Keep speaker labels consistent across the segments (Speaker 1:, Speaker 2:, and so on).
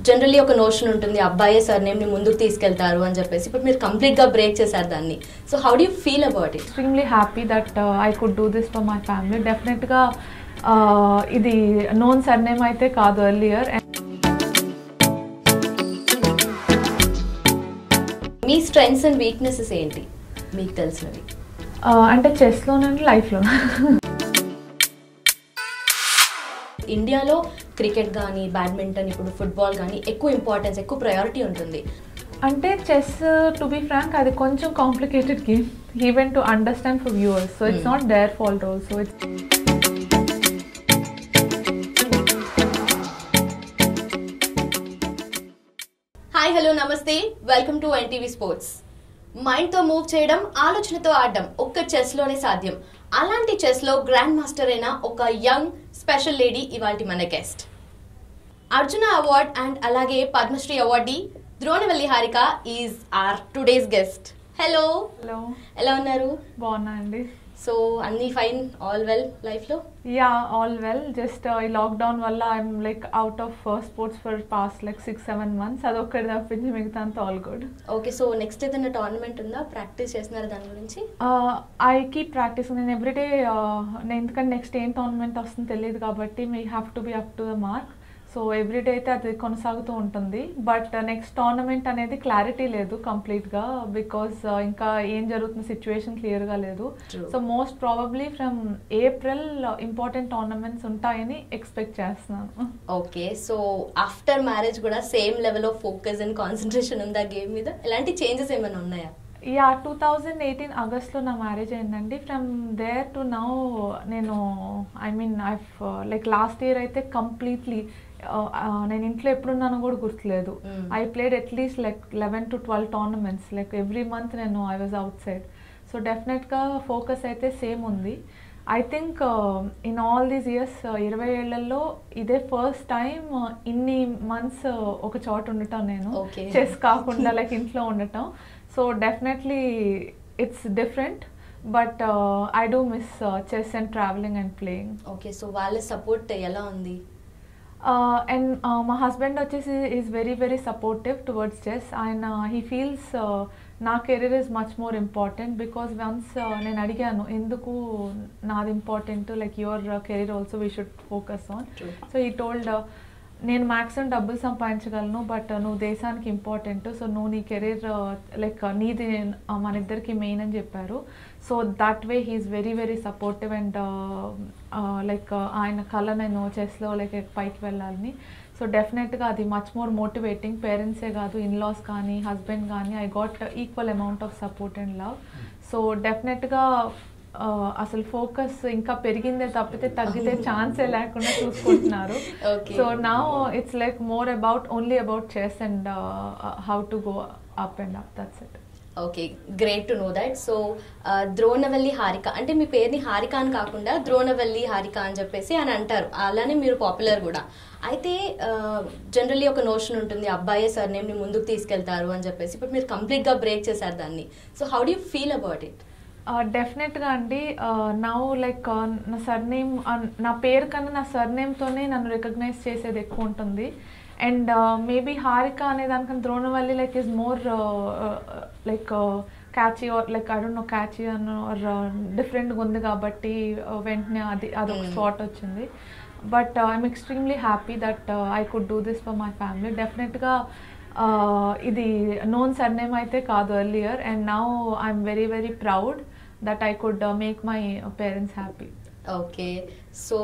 Speaker 1: Generally ఒక notion ఉంటుంది అబ్బాయే సర్నేమ్ ని ముందుకు తీసుకెళ్తారు అని చెప్పేసి, బట్ మీరు కంప్లీట్ గా బ్రేక్ చేశారు దాన్ని. So how do you feel about it?
Speaker 2: Extremely happy that I could do this for my family. Definite గా ఇది నోన్ సర్నేమ్ అయితే కాదు earlier.
Speaker 1: Me strengths and weaknesses ఏంటి మీకు తెలిసినవి?
Speaker 2: అంటే చెస్లోనండి, లైఫ్లో.
Speaker 1: ఇండియాలో క్రికెట్ కానీ బ్యాడ్మింటన్ ఇప్పుడు ఫుట్బాల్ కానీ ఎక్కువ ఇంపార్టెన్స్, ఎక్కువ ప్రయారిటీ ఉంటుంది.
Speaker 2: అంటే చెస్ టు బి ఫ్రాంక్ అది కొంచెం complicated game even to understand for viewers. So it's not their fault also.
Speaker 1: Hi, hello, నమస్తే, వెల్కమ్ టు ఎన్టీవీ స్పోర్ట్స్. మైండ్తో మూవ్ చేయడం, ఆలోచనతో ఆడడం ఒక్క చెస్లోనే సాధ్యం. అలాంటి చెస్లో గ్రాండ్ మాస్టర్ అయిన ఒక యంగ్ స్పెషల్ లేడీ ఇవాల్టి మన గెస్ట్. అర్జున అవార్డ్ అండ్ అలాగే Padmashri awardee Dronavalli Harika is our today's guest. Hello.
Speaker 2: Hello,
Speaker 1: ఎలా ఉన్నారు?
Speaker 2: బాగున్నా అండి.
Speaker 1: సో అన్నీ ఫైన్, ఆల్ వెల్ లైఫ్లో?
Speaker 2: Yeah, all well. జస్ట్ ఈ లాక్డౌన్ వల్ల I'm like out of sports for past like 6-7 months. అదొక్కటి తప్పించి మిగతా అంతా all good.
Speaker 1: Okay, so next ఏదైనా టోర్నమెంట్ ఉందా? ప్రాక్టీస్ చేస్తున్నారా దాని గురించి?
Speaker 2: I keep practice. నేను ఎవ్రీడే నేను ఎందుకంటే నెక్స్ట్ ఏం టోర్నమెంట్ వస్తుందో తెలియదు కాబట్టి we have to be up to the mark. So everyday అయితే అది కొనసాగుతూ ఉంటుంది. బట్ నెక్స్ట్ టోర్నమెంట్ అనేది క్లారిటీ లేదు కంప్లీట్గా, బికాస్ ఇంకా ఏం జరుగుతున్న సిచ్యువేషన్ క్లియర్గా లేదు. So most probably from April important tournaments ఉంటాయని ఎక్స్పెక్ట్ చేస్తున్నాను.
Speaker 1: ఓకే, సో ఆఫ్టర్ మ్యారేజ్ కూడా same level of focus and concentration ఉందా గేమ్ మీద? ఎలాంటి చేంజెస్ ఏమైనా ఉన్నాయా?
Speaker 2: యా, 2018 ఆగస్ట్లో నా మ్యారేజ్ అయిందండి. ఫ్రమ్ దేర్ టు నౌ నేను లైక్ లాస్ట్ ఇయర్ అయితే కంప్లీట్లీ నేను ఇంట్లో ఎప్పుడున్నానో కూడా గుర్తులేదు. I played at least like 11 to 12 tournaments like every month నేను I was outside. So డెఫినెట్గా ఫోకస్ అయితే సేమ్ ఉంది. I think in all these years 20 ఏళ్లలో ఇదే ఫస్ట్ టైం ఇన్ని మంత్స్ ఒక చోట ఉండటం, నేను చెస్ కాకుండా లైక్ ఇంట్లో ఉండటం. So definitely it's different, but I do miss chess and travelling and playing.
Speaker 1: Okay, so వాళ్ళ సపోర్ట్ ఎలా ఉంది?
Speaker 2: అండ్ మా హస్బెండ్ వచ్చేసి is very very supportive towards chess. ఆయన హీ ఫీల్స్ నా career is much more important because once నేను అడిగాను ఎందుకు నాది important, like your career also we should focus on. So ఈ టోల్డ్ నేను మ్యాక్సిమం డబ్బులు సంపాదించగలను, బట్ నువ్వు దేశానికి ఇంపార్టెంట్, సో నువ్వు నీ కెరీర్ లైక్ నీది మన ఇద్దరికి మెయిన్ అని చెప్పారు. So that way he's very very supportive and like ఆయన కళ నేను చెస్లో లైక్ పైకి వెళ్ళాలని. సో డెఫినెట్గా అది మచ్ మోర్ మోటివేటింగ్. పేరెంట్సే కాదు, ఇన్లాస్ కానీ హస్బెండ్ కానీ I got equal amount of support and love. So డెఫినెట్గా అసలు ఫోకస్ ఇంకా పెరిగిందే తప్పితే తగ్గితే ఛాన్సే లేకుండా చూసుకుంటున్నారు. So now it's like more about only about chess and how to go up and up, that's it.
Speaker 1: Okay, great to know that. So Dronavalli Harika అంటే మీ పేరుని హారిక అని కాకుండా ద్రోణవల్లి హారిక అని చెప్పేసి అని అంటారు, అలానే మీరు పాపులర్ కూడా. అయితే జనరల్లీ ఒక నోషన్ ఉంటుంది అబ్బాయే సర్నేమ్ ని ముందుకు తీసుకెళ్తారు అని చెప్పేసి, బట్ మీరు కంప్లీట్ గా బ్రేక్ చేశారు దాన్ని. So how do you feel about it?
Speaker 2: డెఫినెట్గా అండి. నౌ లైక్ నా సర్నేమ్, నా పేరు కన్నా నా సర్నేమ్తోనే నన్ను రికగ్నైజ్ చేసేది ఎక్కువ ఉంటుంది. అండ్ మేబీ హారిక అనే దానికన్నా Dronavalli like is more like catchy or like I don't know catchy or డిఫరెంట్గా ఉంది కాబట్టి వెంటనే అదొక స్పాట్ వచ్చింది. But I'm extremely happy that I could do this for my family. డెఫినెట్గా ఇది నోన్ సర్నేమ్ అయితే కాదు earlier, and now I'm very very proud that I could make my parents happy.
Speaker 1: Okay, so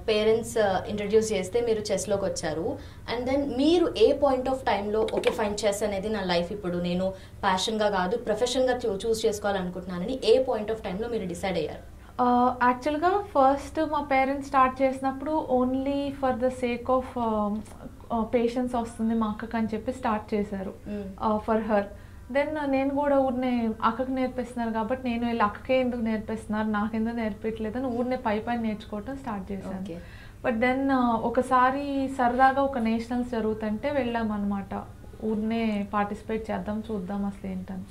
Speaker 1: parents introduce చేస్తే మీరు చెస్లోకి వచ్చారు. And then మీరు ఏ పాయింట్ ఆఫ్ టైంలో ఓకే ఫైన్ చెస్ అనేది నా లైఫ్, ఇప్పుడు నేను ప్యాషన్గా కాదు ప్రొఫెషన్గా చూస్ చేసుకోవాలనుకుంటున్నానని ఏ పాయింట్ ఆఫ్ టైంలో మీరు డిసైడ్ అయ్యారు?
Speaker 2: యాక్చువల్గా ఫస్ట్ మా పేరెంట్స్ స్టార్ట్ చేసినప్పుడు only for the sake of patience వస్తుంది మా అక్కకి అని చెప్పి స్టార్ట్ చేశారు ఫర్ హర్. దెన్ నేను కూడా ఊరినే అక్కకి నేర్పిస్తున్నారు కాబట్టి నేను వీళ్ళు అక్కకే ఎందుకు నేర్పిస్తున్నారు, నాకెందుకు నేర్పించలేదని ఊరినే పైన నేర్చుకోవటం స్టార్ట్ చేశాను. బట్ దెన్ ఒకసారి సరదాగా ఒక నేషనల్స్ జరుగుతుంటే వెళ్ళామన్నమాట, ఊరినే పార్టిసిపేట్ చేద్దాం చూద్దాం అసలు ఏంటని.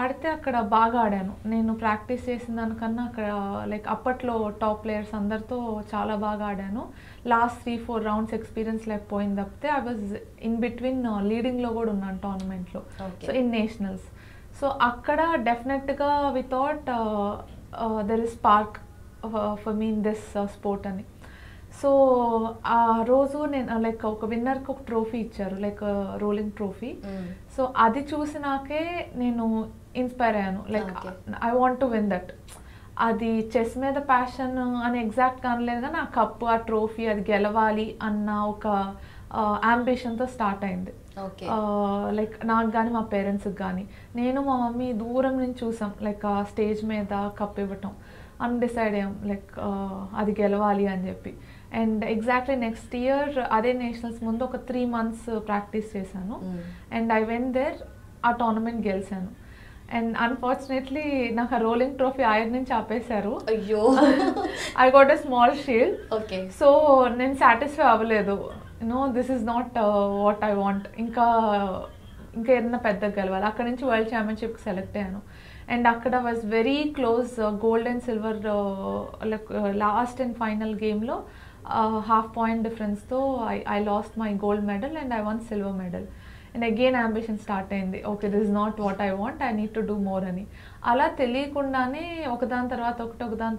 Speaker 2: ఆడితే అక్కడ బాగా ఆడాను. నేను ప్రాక్టీస్ చేసిన దానికన్నా అక్కడ లైక్ అప్పట్లో టాప్ ప్లేయర్స్ అందరితో చాలా బాగా ఆడాను. లాస్ట్ 3-4 రౌండ్స్ ఎక్స్పీరియన్స్ లేకపోయింది తప్పితే ఐ వాజ్ ఇన్ బిట్వీన్ లీడింగ్లో కూడా ఉన్నాను టోర్నమెంట్లో. So in nationals. సో అక్కడ డెఫినెట్గా we thought there is spark for me in this sport అని. సో ఆ రోజు నేను లైక్ ఒక విన్నర్కి ఒక ట్రోఫీ ఇచ్చారు, లైక్ రోలింగ్ ట్రోఫీ. సో అది చూసినాకే నేను ఇన్స్పైర్ అయ్యాను, like I want to win that. అది చెస్ మీద ప్యాషన్ అని ఎగ్జాక్ట్గా అనలేదు కానీ ఆ కప్పు, ఆ ట్రోఫీ అది గెలవాలి అన్న ఒక అంబిషన్తో స్టార్ట్ అయింది. లైక్ నాకు కానీ మా పేరెంట్స్కి కానీ. నేను మా మమ్మీ దూరం నుంచి చూసాం లైక్ ఆ స్టేజ్ మీద కప్ ఇవ్వటం, అన్డిసైడ్ అయ్యాం లైక్ అది గెలవాలి అని చెప్పి. అండ్ ఎగ్జాక్ట్లీ నెక్స్ట్ ఇయర్ అదే నేషనల్స్ ముందు ఒక 3 months ప్రాక్టీస్ చేశాను. అండ్ ఐ వెంట్ దేర్, ఆ టోర్నమెంట్ గెలిచాను. అండ్ అన్ఫార్చునేట్లీ నాకు ఆ రోలింగ్ ట్రోఫీ ఆయన నుంచి ఆపేశారు.
Speaker 1: అయ్యో,
Speaker 2: I got a small shield.
Speaker 1: Okay.
Speaker 2: So నేను సాటిస్ఫై అవ్వలేదు. This is not what I want. ఇంకా ఏదైనా పెద్దగా గెలవాలి. అక్కడ నుంచి వరల్డ్ ఛాంపియన్షిప్కి సెలెక్ట్ అయ్యాను. అండ్ అక్కడ was very close, gold and silver like last and final గేమ్లో 1/2 point డిఫరెన్స్తో I lost my gold medal and I won silver medal. And again ambition start అయింది, okay this is not what I want, I need to do more అని. అలా తెలియకుండానే ఒకదాని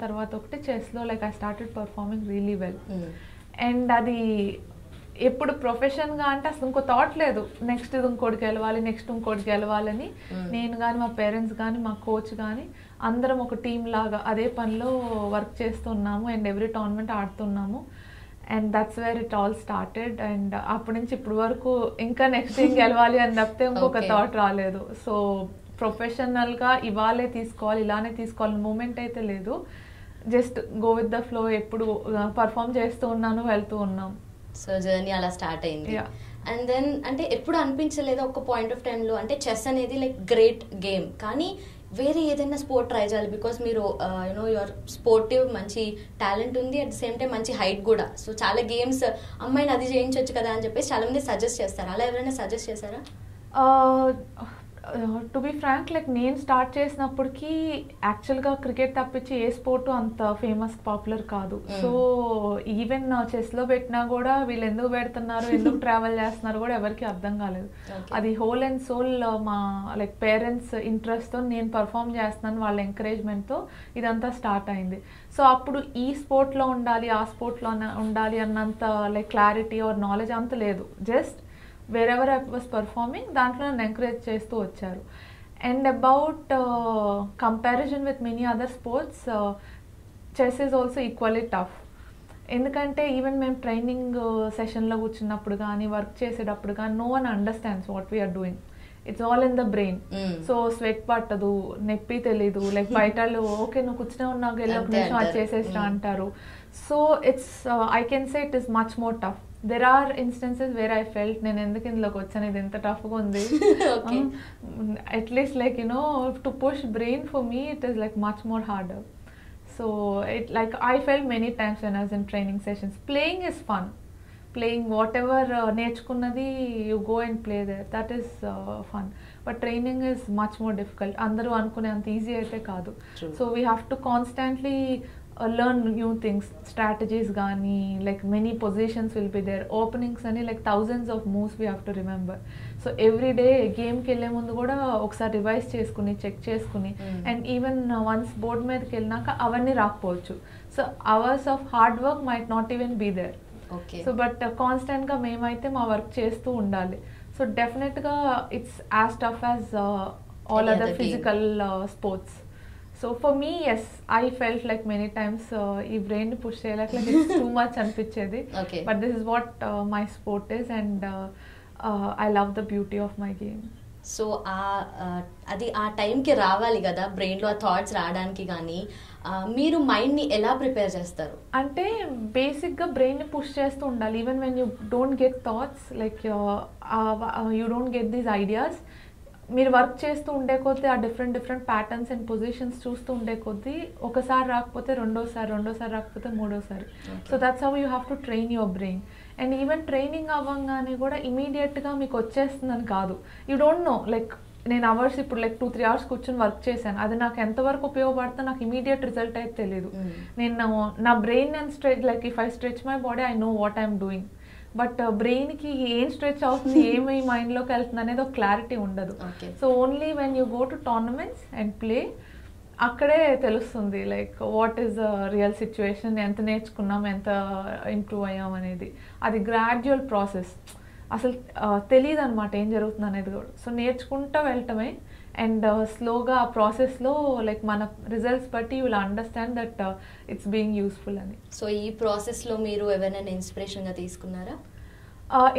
Speaker 2: తర్వాత ఒకటి చెస్లో like I started performing really well. And అది ఎప్పుడు ప్రొఫెషన్గా అంటే అసలు ఇంకో థాట్ లేదు, నెక్స్ట్ ఇది ఇంకోటి గెలవాలని. నేను కానీ మా పేరెంట్స్ కానీ మా కోచ్ కానీ అందరం ఒక టీమ్ లాగా అదే పనిలో వర్క్ చేస్తున్నాము అండ్ ఎవ్రీ టోర్నమెంట్ ఆడుతున్నాము. And that's where it all started. And అప్పటి నుంచి ఇప్పుడు వరకు ఇంకా నెక్స్ట్ ఏం గెలవాలి అని తప్పితే ఇంకొక థాట్ రాలేదు. సో ప్రొఫెషనల్గా ఇలానే తీసుకోవాలి మూమెంట్ అయితే లేదు. Just go with the flow, ఎప్పుడు పర్ఫామ్ చేస్తూ ఉన్నాను, వెళ్తూ ఉన్నాం.
Speaker 1: సో జర్నీ అలా స్టార్ట్ అయింది. అండ్ దెన్ అంటే ఎప్పుడు అనిపించలేదు ఒక పాయింట్ ఆఫ్ టైంలో అంటే చెస్ అనేది లైక్ గ్రేట్ గేమ్, కానీ వేరే ఏదైనా స్పోర్ట్ ట్రై చేయాలి, బికాస్ మీరు యువర్ స్పోర్టివ్, మంచి టాలెంట్ ఉంది, అట్ ద సేమ్ టైం మంచి హైట్ కూడా. సో చాలా గేమ్స్ అమ్మాయిని అది చేయించవచ్చు కదా అని చెప్పేసి చాలా మంది సజెస్ట్ చేస్తారు. అలా ఎవరైనా సజెస్ట్ చేశారా?
Speaker 2: టు బి ఫ్రాంక్, లైక్ నేను స్టార్ట్ చేసినప్పటికీ యాక్చువల్గా క్రికెట్ తప్పించి ఏ స్పోర్టు అంత ఫేమస్ పాపులర్ కాదు. సో ఈవెన్ చెస్లో పెట్టినా కూడా వీళ్ళు ఎందుకు పెడుతున్నారు, ఎందుకు ట్రావెల్ చేస్తున్నారు కూడా ఎవరికి అర్థం కాలేదు. అది హోల్ అండ్ సోల్ మా లైక్ పేరెంట్స్ ఇంట్రెస్ట్తో నేను పర్ఫామ్ చేస్తున్నాను, వాళ్ళ ఎంకరేజ్మెంట్తో ఇదంతా స్టార్ట్ అయింది. సో అప్పుడు ఈ స్పోర్ట్లో ఉండాలి, ఆ స్పోర్ట్లో ఉండాలి అన్నంత లైక్ క్లారిటీ ఆర్ నాలెడ్జ్ అంత లేదు. Just wherever I was performing దాంట్లో నన్ను ఎంకరేజ్ చేస్తూ వచ్చారు. And about comparison with many other sports, chess is also equally tough. ఎందుకంటే ఈవెన్ మేము ట్రైనింగ్ సెషన్లో కూర్చున్నప్పుడు కానీ వర్క్ చేసేటప్పుడు కానీ no one understands what we're doing. It's all in the brain. So sweat పట్టదు, నొప్పి తెలీదు, లైక్ బయట ఓకే నువ్వు కూర్చునే ఉన్నావు వెళ్ళి ఒక నిమిషం అది చేసేస్తా అంటారు. So it's I can say it is much more tough. There are instances where I felt నేను ఎందుకు ఇందులోకి వచ్చాను, ఇది ఎంత టఫ్గా ఉంది. At least like to push brain for me it is like much more harder. So it like I felt many times when I was in training sessions. Playing is fun, playing whatever నేర్చుకున్నది you go and play there, that is fun. But training is much more difficult. అందరూ అనుకునే అంత easy అయితే కాదు. So we have to constantly learn new things, strategies gaani, like many positions will be there, openings ani like thousands of moves we have to remember. So every day game ki elle mundu kuda okkasari revise cheskuni check cheskuni and even once board meedaki ellinaka avanni raakapochu. So hours of hard work might not even be there.
Speaker 1: Okay.
Speaker 2: So but constant ga memaithe ma work chestu undali. So definitely ga it's as tough as all other physical sports. So for me, yes, I felt like many times ee brain ni push cheyalek, like it's too much anpichedi.
Speaker 1: Okay.
Speaker 2: But this is what my sport is, and I love the beauty of my game.
Speaker 1: So అది ఆ టైంకి రావాలి కదా బ్రెయిన్లో ఆ thoughts రావడానికి. కానీ మీరు మైండ్ని ఎలా ప్రిపేర్ చేస్తారు?
Speaker 2: అంటే బేసిక్గా బ్రెయిన్ని పుష్ చేస్తూ ఉండాలి. Even when you don't get thoughts, like you don't get these ideas, మీరు వర్క్ చేస్తూ ఉండే కొద్దీ ఆ డిఫరెంట్ ప్యాటర్న్స్ అండ్ పొజిషన్స్ చూస్తూ ఉండే కొద్దీ ఒకసారి రాకపోతే రెండోసారి రాకపోతే మూడోసారి. So that's how you have to train your brain. And even training అవ్వగానే కూడా ఇమీడియట్గా మీకు వచ్చేస్తుందని కాదు. యూ డోంట్ నో, లైక్ నేను అవర్స్ ఇప్పుడు లైక్ 2-3 అవర్స్ కూర్చొని వర్క్ చేశాను, అది నాకు ఎంతవరకు ఉపయోగపడుతుందో నాకు ఇమీడియట్ రిజల్ట్ అయితే తెలియదు. నేను నా బ్రెయిన్ నేను stretch like if I stretch my body I know what I'm doing, but బ్రెయిన్కి ఏం స్ట్రెచ్ అవుతుంది ఏమి మైండ్లోకి వెళ్తుంది అనేది ఒక క్లారిటీ ఉండదు. So only when you go to tournaments and play అక్కడే తెలుస్తుంది like what is the real situation, ఎంత నేర్చుకున్నాం, ఎంత ఇంప్రూవ్ అయ్యాం అనేది. అది గ్రాడ్యువల్ ప్రాసెస్, అసలు తెలియదు అనమాట ఏం జరుగుతుంది అనేది కూడా. సో నేర్చుకుంటూ వెళ్ళటమే అండ్ స్లోగా ఆ ప్రాసెస్లో లైక్ మన రిజల్ట్స్ బట్టి you will understand that it's being useful అని.
Speaker 1: సో ఈ ప్రాసెస్లో మీరు ఎవరైనా ఇన్స్పిరేషన్గా తీసుకున్నారా?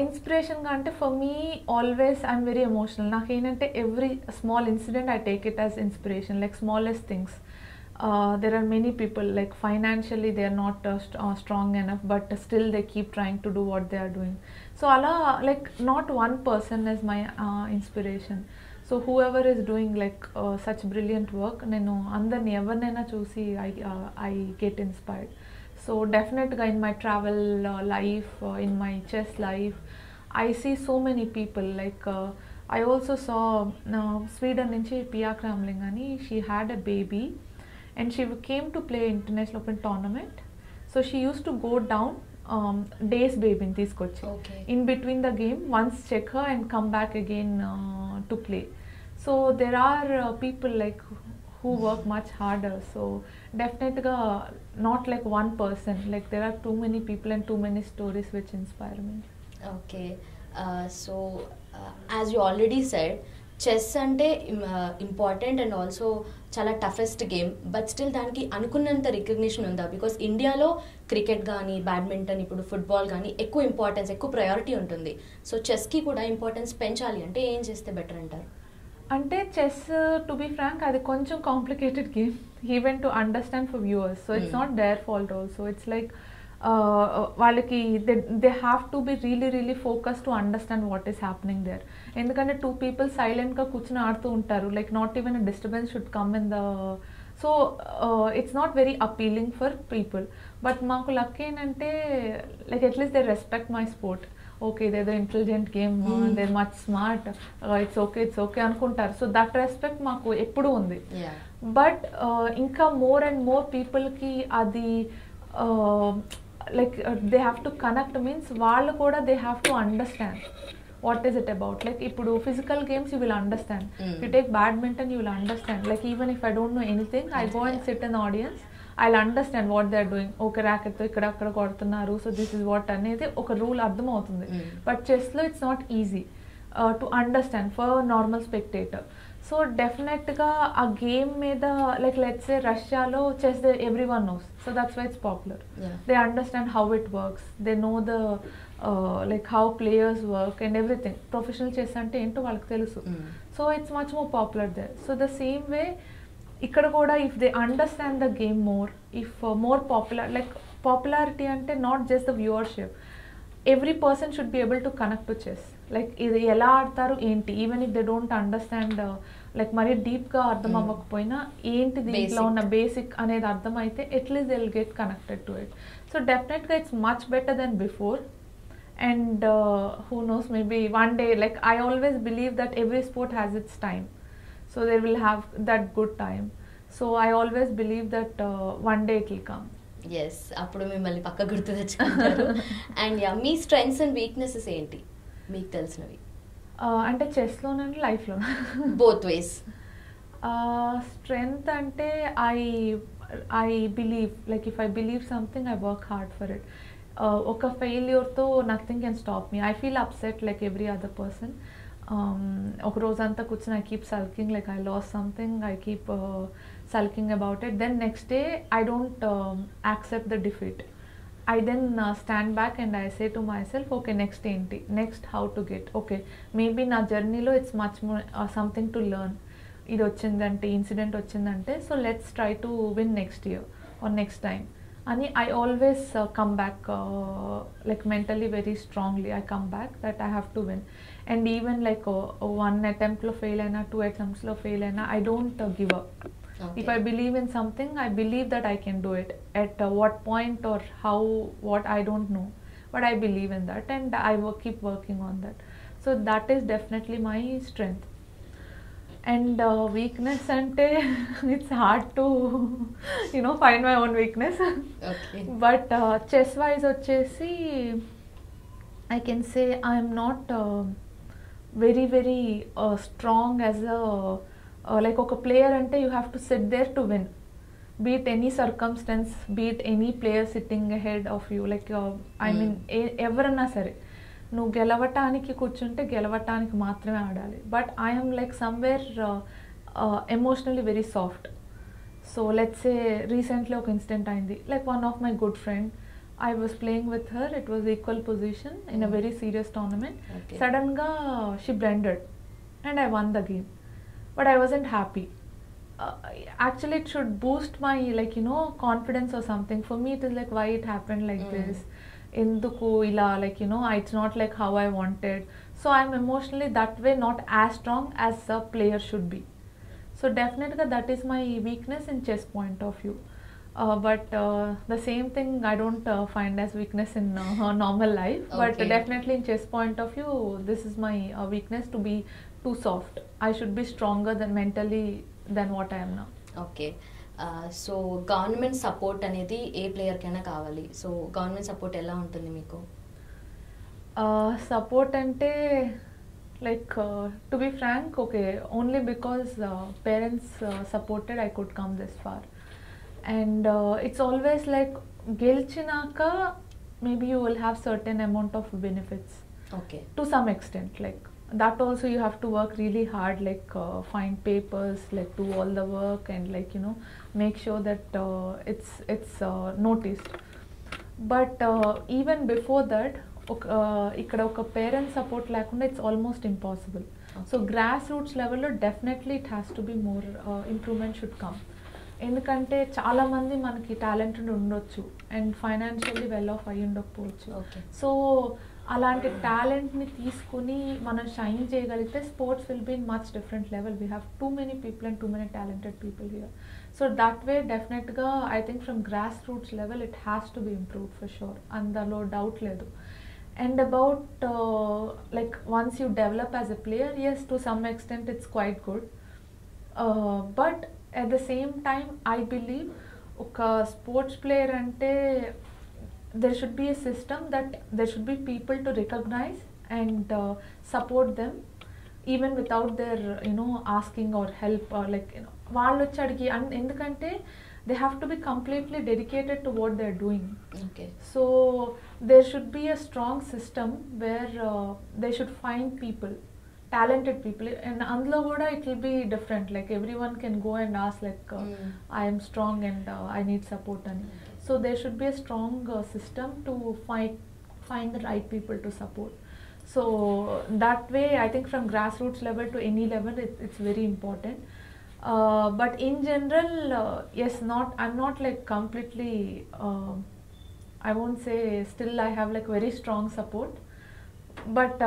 Speaker 2: ఇన్స్పిరేషన్గా అంటే for me always I'm very emotional. నాకేంటంటే every small incident I take it as inspiration, like smallest things. There are many people like financially they are not strong enough, but still they keep trying to do what they are doing. So ala like not one person is my inspiration. So whoever is doing like such brilliant work, nenu andarni evarnaina chusi I get inspired. So definitely in my travel life, in my chess life, I see so many people like I also saw Sweden nunchi Pia Kramling ani, she had a baby and she came to play international open tournament. So she used to go down days baby తీసుకోచ్చి in between the game, once check her and come back again to play. So there are people like who work much harder. So definitely not like one person, like there are too many people and too many stories which inspire me.
Speaker 1: Okay, so as you already said, chess అంటే important and also చాలా toughest game, but still దానికి అనుకున్నంత recognition ఉందా? Because ఇండియాలో cricket కానీ badminton ఇప్పుడు football కానీ ఎక్కువ ఇంపార్టెన్స్, ఎక్కువ ప్రయారిటీ ఉంటుంది. సో చెస్కి కూడా ఇంపార్టెన్స్ పెంచాలి అంటే ఏం చేస్తే బెటర్ అంటారు?
Speaker 2: అంటే చెస్ టు బీ ఫ్రాంక్ అది కొంచెం complicated game even to understand for viewers. So it's not their fault also. It's like వాళ్ళకి they have to be really focus to understand what is happening there. ఎందుకంటే 2 people సైలెంట్గా కూర్చొని ఆడుతూ ఉంటారు, like not even a disturbance should come in the. So it's not very appealing for people. But మాకు luck ఏంటంటే like at least they respect my sport. Okay ఇదేదో intelligent game, they much smart, it's okay అనుకుంటారు. So that respect మాకు ఎప్పుడూ ఉంది. But ఇంకా more and more పీపుల్కి అది like they have to connect, means వాళ్ళు కూడా they have to understand what is it about. Like ఇప్పుడు physical games you will understand, if you take badminton you will understand, like even if I don't know anything I go and sit in the audience, I'll understand what they are doing. Okay racket తో ఇక్కడ అక్కడ కొడుతున్నారు, so this is what అనేది ఒక rule అర్థం అవుతుంది. But చెస్లో it's not easy to understand for normal spectator. So డెఫినెట్గా ఆ గేమ్ మీద లైక్ లెట్స్ సే రష్యాలో chess every one knows, so that's why it's popular. They understand how it works, they know the like how players work and everything. Professional chess అంటే ఏంటో వాళ్ళకి తెలుసు. So it's much more popular there. So the same way ఇక్కడ కూడా if they understand the game more, if more popular, like popularity అంటే not just the viewership, every person should be able to connect to chess. Like ఇది ఎలా ఆడతారు ఏంటి, even if they don't understand like మరీ డీప్గా అర్థం అవ్వకపోయినా ఏంటి దీంట్లో ఉన్న బేసిక్ అనేది అర్థమైతే at least they will get connected to it. So డెఫినెట్గా it's much better than before. And who knows, maybe one day, like I always believe that every sport has its time, so they will have that good time. So I always believe that one day it will come.
Speaker 1: Yes, అప్పుడు మిమ్మల్ని పక్క గుర్తు తెచ్చుకుంటారు. And yeah, మీ strengths and weaknesses ఏంటి మీకు తెలిసినవి?
Speaker 2: అంటే చెస్లోనండి లైఫ్లో
Speaker 1: బోత్ వేస్.
Speaker 2: స్ట్రెంగ్త్ అంటే I believe, like if I believe something I work hard for it. ఒక ఫెయిల్యూర్తో nothing can stop me. I feel upset like every other person. ఒక రోజంతా కూర్చొని I keep sulking, like I lose something, I keep sulking about it. Then next day I don't accept the defeat. I then stand back and I say to myself, okay next enti, next how to get, okay maybe na journey lo it's much more something to learn. Idi ochindante incident ochindante, so let's try to win next year or next time. And I always come back like mentally very strongly. I come back that I have to win. And even like one attempt lo fail aina, 2 attempts lo fail aina, I don't give up. Okay. If I believe in something, I believe that I can do it. At what point or how, what I don't know, but I believe in that and I keep working on that. So that is definitely my strength. And weakness అంటే it's hard to find my own weakness.
Speaker 1: Okay.
Speaker 2: But chess wise వచ్చేసి I can say I'm not very very strong as like ఒక player అంటే you have to sit there to win, beat any circumstance, beat any player sitting ahead of you. Like I mean ఎవరన్నా సరే నువ్వు గెలవటానికి కూర్చుంటే గెలవటానికి మాత్రమే ఆడాలి. But I'm like somewhere emotionally very soft. So let's say recently ఒక incident అయింది. Like one of my good friend, I was playing with her, it was equal position in a very serious tournament.
Speaker 1: Okay.
Speaker 2: Suddenly she blundered and I won the game, but I wasn't happy. Actually it should boost my confidence or something. For me it is like, why it happened like this, enduku ila, like it's not like how I wanted. So I'm emotionally that way not as strong as a player should be. So definitely that is my weakness in chess point of view. But the same thing I don't find as weakness in normal life.
Speaker 1: Okay.
Speaker 2: But definitely in chess point of view, this is my weakness, to be too soft. I should be stronger than mentally than what I am now.
Speaker 1: Okay. So government support అనేది ఏ ప్లేయర్కైనా కావాలి. So government support ఎలా ఉంటుంది మీకు?
Speaker 2: Support ante like to be frank, okay, only because parents supported I could come this far. And it's always like gelchinaka maybe you will have certain amount of benefits.
Speaker 1: Okay.
Speaker 2: To some extent, like that also you have to work really hard, like find papers, like do all the work and like make sure that it's noticed. But even before that ikkada oka parent support lekunda it's almost impossible. Okay. So grassroots level lo definitely it has to be more improvement should come. ఎందుకంటే చాలా మంది మనకి talented ఉండొచ్చు and financially well of అయ్యి ఉండకపోవచ్చు. So అలాంటి టాలెంట్ని తీసుకుని మనం షైన్ చేయగలిగితే sports will be in much different level. We have too many people and too many talented people here. So that way డెఫినెట్గా I think from grass roots level it has to be improved for sure, అందులో doubt లేదు. And about like once you develop as a player, yes, to some extent it's quite good. But at the same time I believe oka sports player ante there should be a system that there should be people to recognize and support them even without their asking or help or like వాళ్ళు వచ్చి అడిగి. ఎందుకంటే they have to be completely dedicated to what they're doing.
Speaker 1: Okay.
Speaker 2: So there should be a strong system where they should find people, talented people, and అందులో కూడా it will be different, like everyone can go and ask like I am strong and I need support and so there should be a strong system to find the right people to support. So that way I think from grassroots level to any level it's very important. But in general yes, I'm not like completely I won't say still I have like very strong support. But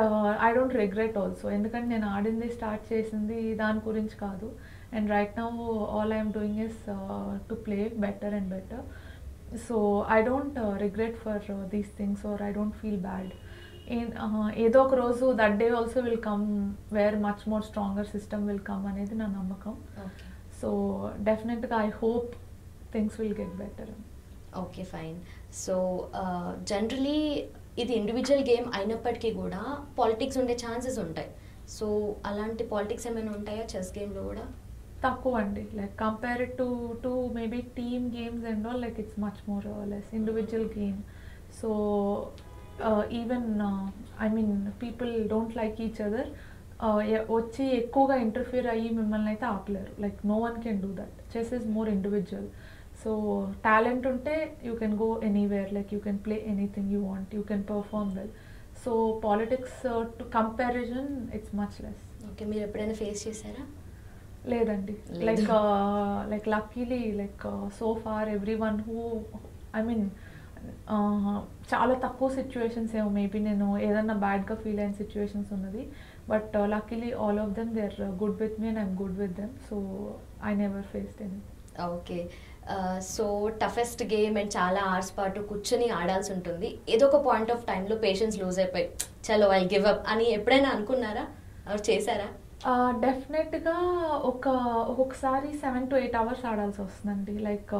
Speaker 2: I don't regret also, ఎందుకంటే నేను ఆడింది start చేసింది దాని గురించి కాదు. And right now all I'm doing is to play better and better. So I don't regret for these things or I don't feel bad. ఏదో ఒక రోజు that day also will come where much more stronger system will come అనేది నా నమ్మకం. So డెఫినెట్గా I hope things will get better.
Speaker 1: Okay, fine. So generally ఇది individual game అయినప్పటికీ కూడా పాలిటిక్స్ ఉండే ఛాన్సెస్ ఉంటాయి. సో అలాంటి పాలిటిక్స్ ఏమైనా ఉంటాయా చెస్ గేమ్లో కూడా?
Speaker 2: తక్కువ అండి, like compare to maybe team games and all, like it's much more less individual game. So even I mean people don't like each other, వచ్చి ఎక్కువగా ఇంటర్ఫియర్ అయ్యి మిమ్మల్ని అయితే ఆపలేరు. Like no one can do that. Chess is more individual. So talent ఉంటే you can go anywhere, like you can play anything you want, you can perform well. So politics to comparison it's much less.
Speaker 1: Okay, మీరు ఎప్పుడైనా face చేశారా?
Speaker 2: లేదండి, like luckily like so far every one who I mean చాలా తక్కువ situations ఏమో maybe నేను ఏదన్నా బ్యాడ్గా ఫీల్ అయిన సిచ్యువేషన్స్ ఉన్నది. But luckily all of them they are good with me and I'm good with them. So I never faced any.
Speaker 1: Okay, so toughest game and చాలా hours పాటు కూర్చొని ఆడాల్సి ఉంటుంది. ఏదో ఒక పాయింట్ ఆఫ్ టైంలో పేషెన్స్ లూజ్ అయిపోయి చలో ఐ గివ్ అప్ అని ఎప్పుడైనా అనుకున్నారా, చేశారా?
Speaker 2: డెఫినెట్గా ఒక్కొక్కసారి 7 to 8 hours ఆడాల్సి వస్తుందండి, లైక్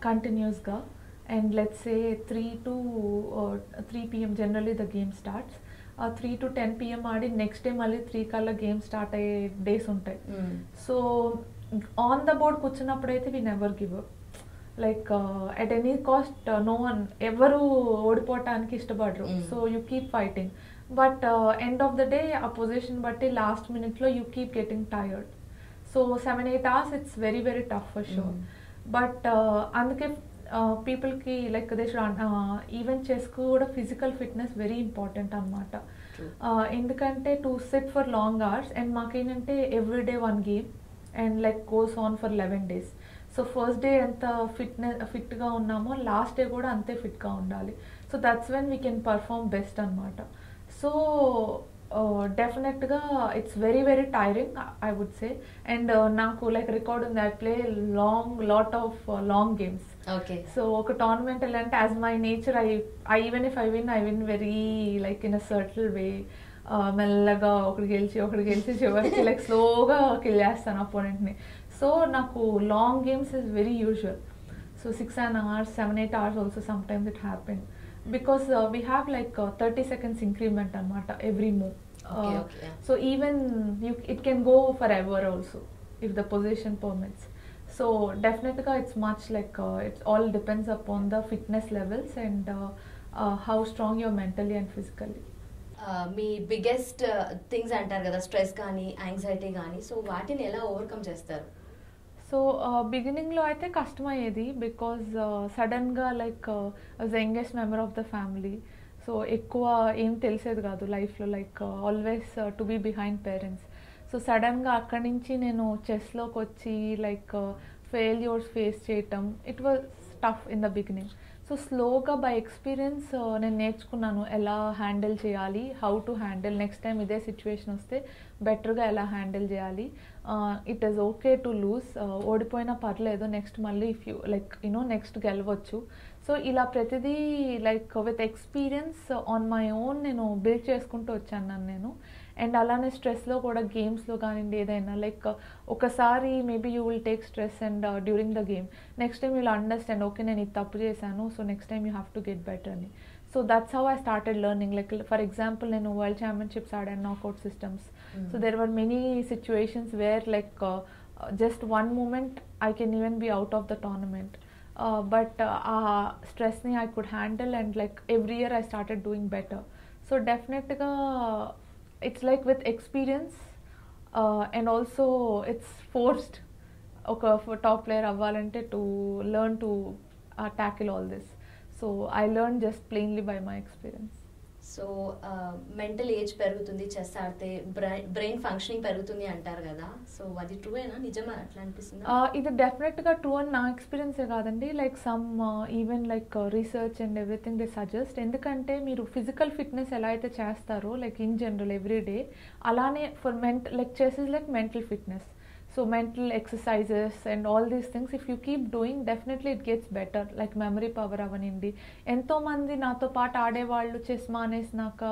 Speaker 2: కంటిన్యూస్గా. And let's say 3 p.m. Generally the game starts. 3 to 10 p.m. ఆడి నెక్స్ట్ డే మళ్ళీ 3 కల్లా గేమ్ స్టార్ట్ అయ్యే డేస్ ఉంటాయి. సో ఆన్ ద బోర్డ్ కూర్చున్నప్పుడైతే we never give up, like at any cost. No one, ఎవరు ఓడిపోవటానికి ఇష్టపడరు. So you keep fighting. But end of the day ఆ పొజిషన్ బట్టి లాస్ట్ మినిట్లో you keep getting tired. So 7-8 hours it's very very tough for sure. But అందుకే పీపుల్కి like they should even చెస్కు కూడా ఫిజికల్ ఫిట్నెస్ వెరీ ఇంపార్టెంట్ అనమాట. ఎందుకంటే to sit for long hours, and మాకేంటంటే everyday 1 game and like goes on for 11 days. So first day ఎంత ఫిట్గా ఉన్నామో లాస్ట్ డే కూడా అంతే ఫిట్గా ఉండాలి. So that's when we can perform best అనమాట. సో డెఫినెట్గా it's very very tiring I would say. And నాకు లైక్ రికార్డ్ ఉంది, I play lot of long games. So ఒక టోర్నమెంట్ వెళ్ళంటే as my nature I even if I win very like in a subtle way. మెల్లగా ఒకటి గెలిచి చివరికి like స్లోగా kill చేస్తాను అపోనెంట్ని. సో నాకు long games is very usual. So 6 hours, 7-8 hours also sometimes it happened. Because we have like 30 seconds increment anamata every move. So even it can go forever also if the position permits. So definitely it's much like it all depends upon the fitness levels and how strong you're mentally and physically.
Speaker 1: Me biggest things అంటారు కదా, stress కానీ anxiety కానీ, so వాటిని ఎలా overcome చేస్తారు?
Speaker 2: So బిగినింగ్లో అయితే కష్టమయ్యేది, బికాజ్ సడన్గా like as the youngest member of the family. So ఎక్కువ ఏం తెలిసేది కాదు లైఫ్లో, like always to be behind parents. So సడన్గా అక్కడి నుంచి నేను చెస్లోకి వచ్చి లైక్ ఫెయిల్యూర్స్ ఫేస్ చేయటం, it was tough in the beginning. So స్లోగా బై ఎక్స్పీరియన్స్ నేను నేర్చుకున్నాను ఎలా హ్యాండిల్ చేయాలి, how to handle next time ఇదే సిచ్యువేషన్ వస్తే బెటర్గా ఎలా హ్యాండిల్ చేయాలి. It is okay to lose, ఓడిపోయినా పర్లేదు, నెక్స్ట్ మళ్ళీ ఇఫ్ యూ లైక్ నెక్స్ట్ గెలవచ్చు. సో ఇలా ప్రతిదీ like with experience on my own నేను బిల్డ్ చేసుకుంటూ వచ్చాను నేను. అండ్ అలానే స్ట్రెస్లో కూడా గేమ్స్లో కానివ్వండి ఏదైనా లైక్ ఒకసారి maybe you will take stress and during the game, next time you'll understand okay నేను ఇది తప్పు చేశాను, so next time you have to get better అని. So that's how I started learning. Like for example నేను world championships ఆడాను, knockout systems. So there were many situations where like just one moment I can even be out of the tournament. But ఆ స్ట్రెస్ని I could handle and like every year I started doing better. So డెఫినెట్గా it's like with experience and also it's forced oka top player avvalante to learn to tackle all this. So I learned just plainly by my experience.
Speaker 1: So mental age పెరుగుతుంది chess ఆడితే, brain functioning పెరుగుతుంది అంటారు కదా, so అది ట్రూయేనా, నిజమా అట్లా అనిపిస్తుంది?
Speaker 2: ఇది డెఫినెట్గా ట్రూ అని నా ఎక్స్పీరియన్సే కాదండి, like some even like research and everything they suggest. ఎందుకంటే మీరు ఫిజికల్ ఫిట్నెస్ ఎలా అయితే చేస్తారో like in general every day, అలానే for like chess is like mental fitness. So mental exercises and all these things if you keep doing, definitely it gets better, like memory power avanindi. Ento mandi nato paat aade vallu chess manesnaka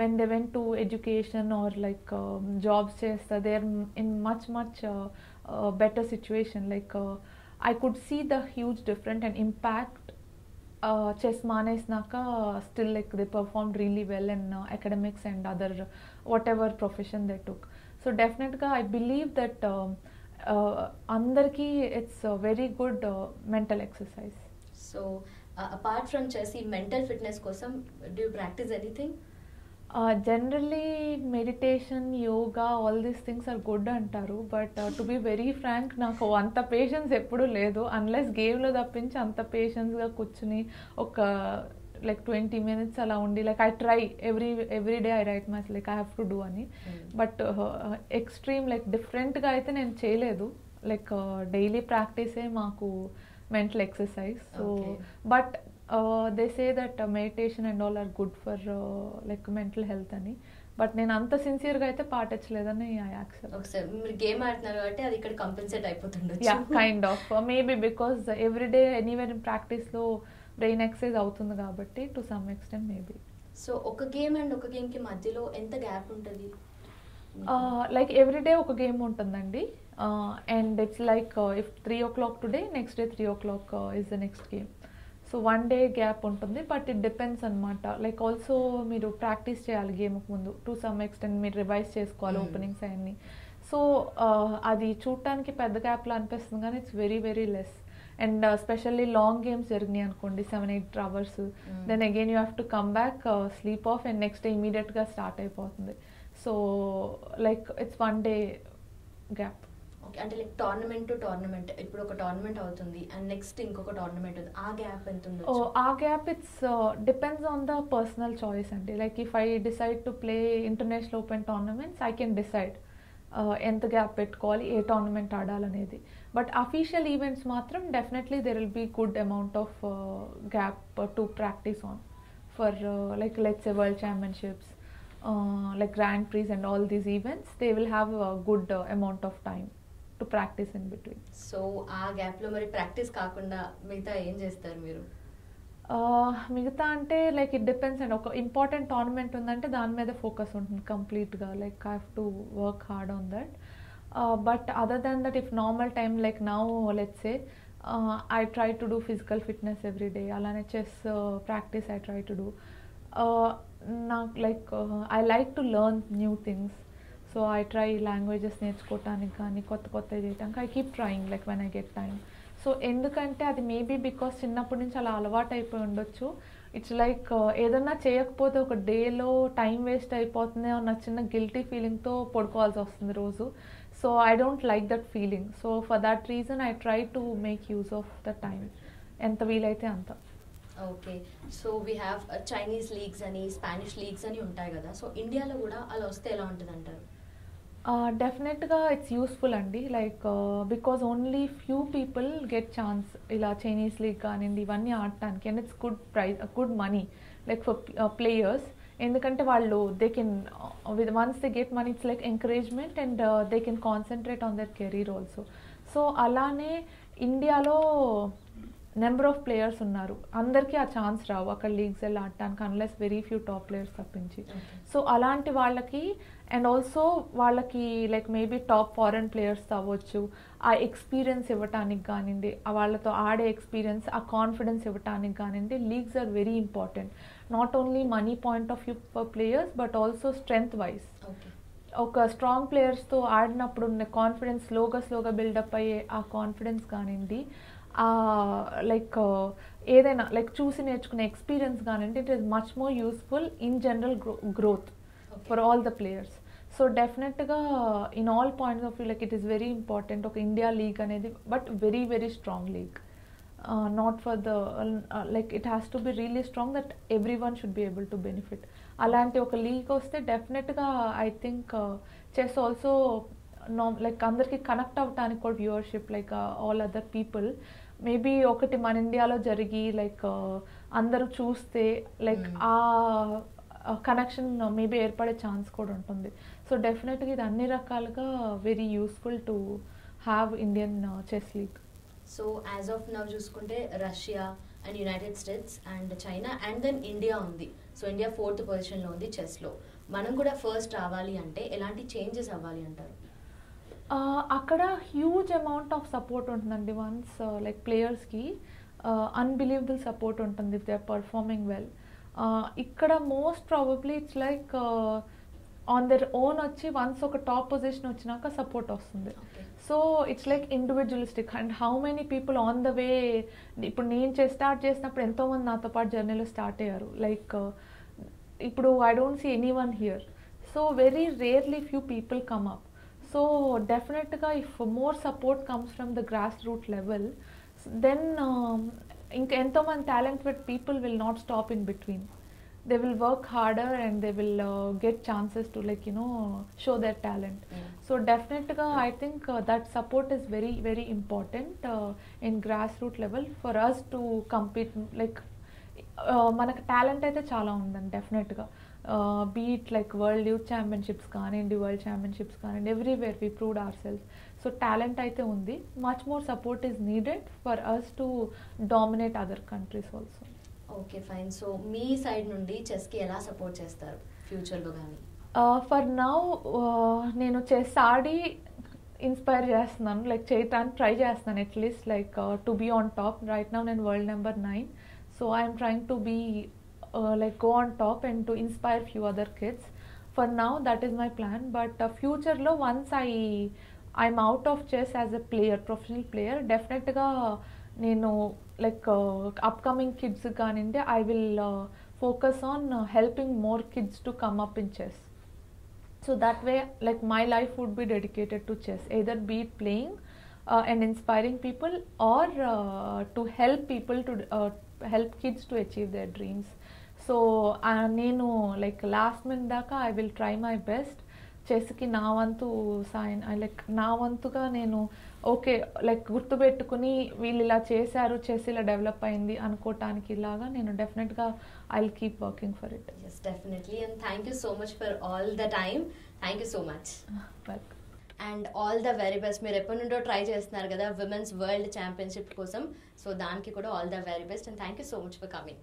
Speaker 2: when they went to education or like jobs chesta, they are in much better situation. Like I could see the huge difference and impact. Chess manesnaka still like they performed really well in academics and other whatever profession they took. So definitely I believe that andarki it's a very good mental exercise.
Speaker 1: So apart from chess, mental fitness kosam do you practice anything?
Speaker 2: Generally meditation, yoga, all these things are good antaru, but to be very frank నాకు అంత patience ఎప్పుడు లేదు. Unless గేమ్లో తప్పించి అంత పేషెన్స్గా కూర్చుని ఒక like 20 minutes అలా ఉండి like I try every day I write my like I have to do అని. బట్ ఎక్స్ట్రీమ్ లైక్ డిఫరెంట్గా అయితే నేను చేయలేదు. లైక్ డైలీ ప్రాక్టీసే మాకు mental exercise. So but they say that meditation and all are good for like mental health అని. బట్ నేను అంత సిన్సియర్గా అయితే పాటించలేదని ఐ యాక్సెప్ట్.
Speaker 1: ఒకసారి మీరు గేమ్ ఆడుతున్నారు కాబట్టి అది ఇక్కడ కంపెన్సేట్ అయిపోతుండొచ్చు.
Speaker 2: Yeah kind of maybe because everyday anywhere ప్రాక్టీస్లో బ్రెయిన్ ఎక్సర్సైజ్ అవుతుంది కాబట్టి to some extent maybe.
Speaker 1: So ఒక గేమ్ అండ్ ఒక గేమ్కి మధ్యలో ఎంత గ్యాప్ ఉంటుంది?
Speaker 2: లైక్ ఎవ్రీడే ఒక గేమ్ ఉంటుందండి. And it's like if 3 o'clock today, next day 3 o'clock is the next game. So 1 day gap ఉంటుంది, బట్ ఇట్ డిపెండ్స్ అనమాట. లైక్ ఆల్సో మీరు ప్రాక్టీస్ చేయాలి గేమ్కి ముందు, టు సమ్ ఎక్స్టెంట్ మీరు రివైజ్ చేసుకోవాలి ఓపెనింగ్స్ అవన్నీ. సో అది చూడటానికి పెద్ద గ్యాప్లో అనిపిస్తుంది, కానీ it's very very less. And specially long games జరిగినాయి అనుకోండి, 7-8 hours, then again you have to come back, sleep off, and next day ఇమీడియట్గా స్టార్ట్ అయిపోతుంది. So like it's 1 day gap.
Speaker 1: Okay, అంటే లైక్ టోర్నమెంట్ టు టోర్నమెంట్, ఇప్పుడు ఒక tournament అవుతుంది and next ఇంకొక tournament ఉంది, ఆ గ్యాప్ ఎంత ఉండొచ్చు?
Speaker 2: ఆ gap it's depends on the personal choice అండి. Like if I decide to play international open tournaments, I can decide ఎంత గ్యాప్ పెట్టుకోవాలి, ఏ టోర్నమెంట్ ఆడాలనేది. బట్ అఫీషియల్ ఈవెంట్స్ మాత్రం definitely there will be good amount of gap to practice on for like let's say world championships, like grand prix and all these events, they will have a good amount of time to practice in between.
Speaker 1: So ఆ gap లో మరి practice కాకుండా మిగతా ఏం చేస్తారు మీరు?
Speaker 2: మిగతా అంటే లైక్ ఇట్ డిపెండ్స్ అండ్ ఒక ఇంపార్టెంట్ టోర్నమెంట్ ఉందంటే దాని మీద ఫోకస్ ఉంటుంది కంప్లీట్గా. Like I have to work hard on that. But other than that, if normal time like now let's say I try to do physical fitness every day. Alane chess practice I try to do. I like to learn new things. So I try languages నేర్చుకోవటానికి కానీ కొత్త చేయటానికి I keep trying like when I get time. So ఎందుకంటే అది maybe because చిన్నప్పటి నుంచి అలా అలవాటు అయిపోయి ఉండొచ్చు. ఇట్స్ లైక్ ఏదన్నా చేయకపోతే ఒక డేలో టైం వేస్ట్ అయిపోతుంది అన్న చిన్న గిల్టీ ఫీలింగ్తో పడుకోవాల్సి వస్తుంది రోజు. So I don't like that feeling. So for that reason I try to make use of the time ఎంత వీలైతే అంత.
Speaker 1: Okay, so we have Chinese leagues అని, స్పానిష్ లీగ్స్ అని ఉంటాయి కదా, సో ఇండియాలో కూడా అలా వస్తే ఎలా ఉంటుంది అంటారు?
Speaker 2: డెఫినెట్గా ఇట్స్ యూస్ఫుల్ అండి. Like because only few people get chance ఇలా చైనీస్ లీగ్ కానివ్వండి ఇవన్నీ ఆడటానికి. And it's good prize, good money like for players. ఎందుకంటే వాళ్ళు they can once they get money it's like encouragement and they can concentrate on their career also. So అలానే ఇండియాలో number of players ఉన్నారు, అందరికీ ఆ ఛాన్స్ రావు అక్కడ leagues వెళ్ళి ఆడటానికి unless very few top players తప్పించి. సో అలాంటి వాళ్ళకి అండ్ ఆల్సో వాళ్ళకి like maybe top foreign players అవ్వచ్చు, ఆ ఎక్స్పీరియన్స్ ఇవ్వటానికి కానివ్వండి, వాళ్ళతో ఆడే ఎక్స్పీరియన్స్, ఆ కాన్ఫిడెన్స్ ఇవ్వటానికి కానివ్వండి, leagues are very important. Not only money point of view for players but also strength wise. ఒక స్ట్రాంగ్ ప్లేయర్స్తో ఆడినప్పుడు ఉన్న కాన్ఫిడెన్స్ స్లోగా బిల్డప్ అయ్యే ఆ కాన్ఫిడెన్స్ కానివ్వండి, లైక్ ఏదైనా లైక్ చూసి నేర్చుకునే ఎక్స్పీరియన్స్ కానివ్వండి, it is much more useful in general growth for all the players. So డెఫినెట్గా in all points of view like it is very important ఒక ఇండియా లీగ్ అనేది, but very very strong league. Not for the like it has to be really strong that every one should be able to benefit. అలాంటి ఒక league వస్తే డెఫినెట్గా I think chess also like అందరికి connect అవ్వటానికి కూడా viewership like all other people maybe ఒకటి మన ఇండియాలో జరిగి లైక్ అందరూ చూస్తే లైక్ ఆ కనెక్షన్ మేబీ ఏర్పడే ఛాన్స్ కూడా ఉంటుంది. సో డెఫినెట్గా ఇది అన్ని రకాలుగా very useful to have Indian chess league.
Speaker 1: So as of now చూసుకుంటే Russia and United States and China and then India ఉంది. సో ఇండియా 4th పొజిషన్లో ఉంది చెస్లో. మనం కూడా ఫస్ట్ రావాలి అంటే ఎలాంటి చేంజెస్ అవ్వాలి అంటారు?
Speaker 2: అక్కడ హ్యూజ్ అమౌంట్ ఆఫ్ సపోర్ట్ ఉంటుందండి. వన్స్ లైక్ ప్లేయర్స్కి అన్బిలీవబుల్ సపోర్ట్ ఉంటుంది if they are performing well. ఇక్కడ most probably it's like on their own వచ్చి వన్స్ ఒక టాప్ పొజిషన్ వచ్చినాక సపోర్ట్ వస్తుంది. So it's like individualistic and how many people on the way. ఇప్పుడు నేను start చేసినప్పుడు ఎంతోమంది నాతో పాటు జర్నీలో స్టార్ట్ అయ్యారు. లైక్ ఇప్పుడు I don't see anyone here. So very rarely few people come up. So definitely if more support comes from the grassroots level, then ఎంతో మంది talented people will not stop in between. They will work harder and they will get chances to like show their talent. So definitely I think that support is very very important in grassroots level for us to compete. Like మనకు talent అయితే చాలా ఉందండి డెఫినెట్గా. Beat like world youth championships కానివ్వండి, world championships కానివ్వండి, everywhere we proved our self. So talent అయితే ఉంది. Much more support is needed for us to dominate other countries also.
Speaker 1: Okay fine. So మీ సైడ్ నుండి చెస్కి ఎలా సపోర్ట్ చేస్తారు ఫ్యూచర్లో కానీ?
Speaker 2: ఫర్ నౌ నేను చెస్ ఆడి ఇన్స్పైర్ చేస్తున్నాను, లైక్ చేయటానికి ట్రై చేస్తున్నాను at least, like to be on top. Right now నేను world number 9, so I'm trying to be like go on top and to inspire few other kids. For now that is my plan, but future lo once I'm out of chess as a player, professional player, definitely ga nenu like upcoming kids ganinde I will focus on helping more kids to come up in chess. So that way, like, my life would be dedicated to chess, either be it playing and inspiring people, or to help people to help kids to achieve their dreams. So నేను like last minute దాకా I will try my best. చెస్కి నా వంతు సాయం, like నా వంతుగా నేను okay like గుర్తుపెట్టుకుని వీళ్ళు ఇలా చేశారు, చెస్ ఇలా డెవలప్ అయింది అనుకోవటానికి ఇలాగా నేను డెఫినెట్గా I will keep working for it.
Speaker 1: Yes, definitely, and thank you so much for all the time. Thank you so much.
Speaker 2: Welcome.
Speaker 1: And all the very best. మీరు ఎప్పటి నుండో ట్రై చేస్తున్నారు కదా విమెన్స్ వరల్డ్ ఛాంపియన్షిప్ కోసం, so దానికి కూడా all the very best and thank you so much for coming.